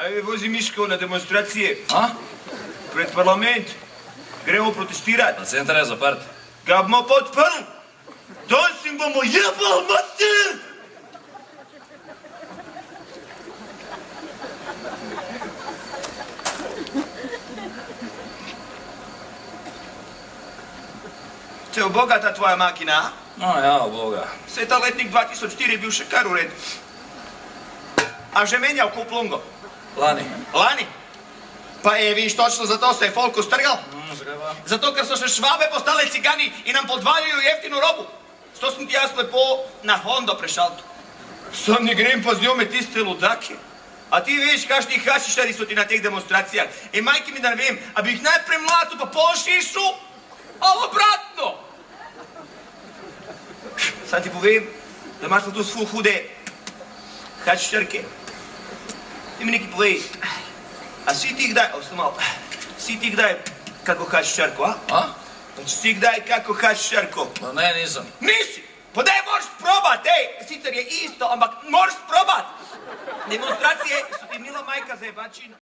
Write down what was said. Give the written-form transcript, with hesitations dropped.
Ajde, vozi Miško na demonstracije. A? Pred parlament. Gremo protestirat. Na centar je zaprt. Ga bomo podprli. Danes jim bomo jebal mater! Se obogata tvoja makina? No ja, Boga. Svetoletnik 2004 je bil še kar v redu. A že menjal ko plungo? Lani. Lani? Pa je, viš, točno zato se je Folko strgal? Zgreba. Zato, ker so še švabe postale cigani in nam podvaljuju jeftinu robu. Što sam ti jaz lepo na Hondo prešalto. Sam ne grem pa z njome tiste ludake. A ti veš, kakšni hašišari so ti na teh demonstracijah. I majke mi da ne vem, a bi ih najprej mlatu pa pošišu, ali obratno. Sad ti povem, da imaš tu svu hude hašišarke. Ti mi neki povej, a si ti kdaj, si ti kdaj kako hašišarko, a? A? Si kdaj kako hašišarko? No ne, nisam. Nisi! Pa daj, moraš probat, ej! Sicer je isto, ampak moraš probat! Demonstracije su ti mila majka za jebačina.